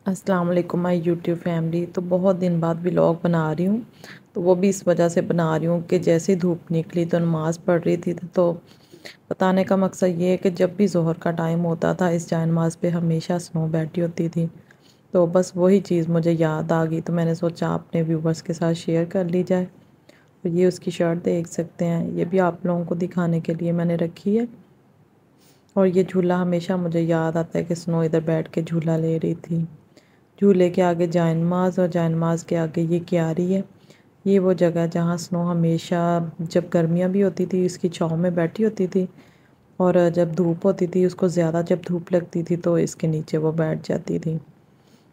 अस्सलाम वालेकुम my YouTube family. तो बहुत दिन बाद व्लॉग बना रही हूँ। तो वो भी इस वजह से बना रही हूँ कि जैसे ही धूप निकली तो नमाज़ पढ़ रही थी। तो बताने का मकसद ये है कि जब भी ज़ोहर का टाइम होता था इस जाए नमाज़ पे हमेशा स्नो बैठी होती थी। तो बस वही चीज़ मुझे याद आ गई, तो मैंने सोचा अपने व्यूवर्स के साथ शेयर कर ली जाए। तो ये उसकी शर्ट देख सकते हैं, ये भी आप लोगों को दिखाने के लिए मैंने रखी है। और ये झूला हमेशा मुझे याद आता है कि स्नो इधर बैठ के झूला ले रही थी। झूले के आगे जायनमाज़ और जायनमाज़ के आगे ये क्यारी है। ये वो जगह जहाँ स्नो हमेशा जब गर्मियाँ भी होती थी इसकी छाँव में बैठी होती थी, और जब धूप होती थी उसको ज़्यादा जब धूप लगती थी तो इसके नीचे वो बैठ जाती थी।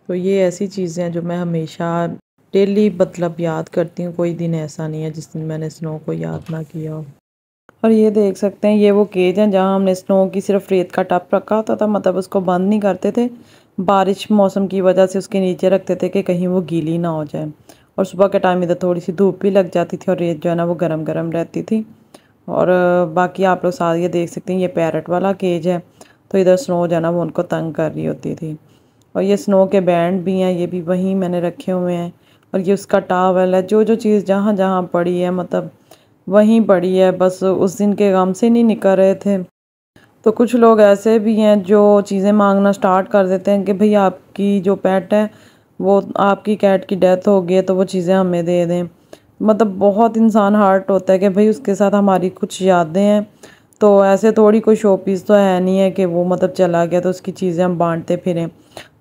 तो ये ऐसी चीज़ें हैं जो मैं हमेशा डेली मतलब याद करती हूँ। कोई दिन ऐसा नहीं है जिस दिन मैंने स्नो को याद ना किया हो। और ये देख सकते हैं, ये वो केज है जहाँ हमने स्नो की सिर्फ रेत का टप रखा होता था, मतलब उसको बंद नहीं करते थे। बारिश मौसम की वजह से उसके नीचे रखते थे कि कहीं वो गीली ना हो जाए। और सुबह के टाइम इधर थोड़ी सी धूप भी लग जाती थी और रेत जो है ना वो गरम गरम रहती थी। और बाकी आप लोग साथ ये देख सकते हैं, ये पैरट वाला केज है। तो इधर स्नो जो है ना वो उनको तंग कर रही होती थी। और ये स्नो के बैंड भी हैं, ये भी वहीं मैंने रखे हुए हैं। और ये उसका टावल है, जो जो चीज़ जहाँ जहाँ पड़ी है मतलब वहीं पड़ी है, बस उस दिन के गम से नहीं निकल रहे थे। तो कुछ लोग ऐसे भी हैं जो चीज़ें मांगना स्टार्ट कर देते हैं कि भाई आपकी जो पेट है वो आपकी कैट की डेथ हो गई है तो वो चीज़ें हमें दे दें। मतलब बहुत इंसान हर्ट होता है कि भाई उसके साथ हमारी कुछ यादें हैं। तो ऐसे थोड़ी कोई शो पीस तो है नहीं है कि वो मतलब चला गया तो उसकी चीज़ें हम बांटते फिरें।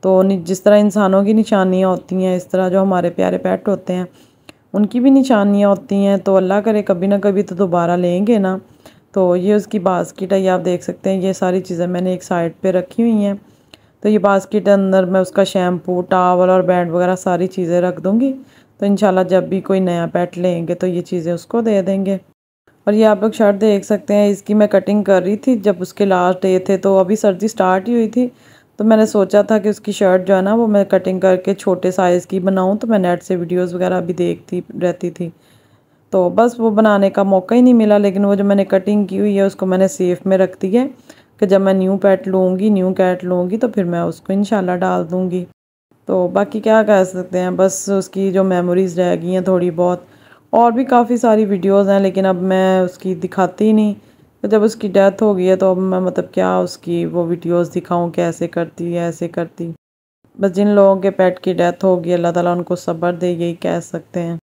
तो जिस तरह इंसानों की निशानियाँ होती हैं इस तरह जो हमारे प्यारे पेट होते हैं उनकी भी निशानियाँ होती हैं। तो अल्लाह करे कभी ना कभी तो दोबारा लेंगे ना। तो ये उसकी बास्केट है, ये आप देख सकते हैं। ये सारी चीज़ें मैंने एक साइड पे रखी हुई हैं। तो ये बास्केट अंदर मैं उसका शैम्पू टावल और बैंड वगैरह सारी चीज़ें रख दूँगी। तो इंशाल्लाह जब भी कोई नया पेट लेंगे तो ये चीज़ें उसको दे देंगे। और ये आप लोग शर्ट देख सकते हैं, इसकी मैं कटिंग कर रही थी जब उसके लास्ट डे थे। तो अभी सर्दी स्टार्ट ही हुई थी, तो मैंने सोचा था कि उसकी शर्ट जो है ना वो मैं कटिंग करके छोटे साइज़ की बनाऊं। तो मैं नेट से वीडियोस वगैरह भी देखती रहती थी, तो बस वो बनाने का मौका ही नहीं मिला। लेकिन वो जो मैंने कटिंग की हुई है उसको मैंने सेफ में रख दी है कि जब मैं न्यू पेट लूँगी न्यू कैट लूँगी तो फिर मैं उसको इंशाल्लाह डाल दूँगी। तो बाकी क्या कह सकते हैं, बस उसकी जो मेमोरीज़ रह गई हैं थोड़ी बहुत। और भी काफ़ी सारी वीडियोस हैं लेकिन अब मैं उसकी दिखाती ही नहीं। तो जब उसकी डेथ हो गई है तो अब मैं मतलब क्या उसकी वो वीडियोस दिखाऊं, कैसे करती है ऐसे करती। बस जिन लोगों के पेट की डेथ हो गई अल्लाह ताला उनको सब्र दे, यही कह सकते हैं।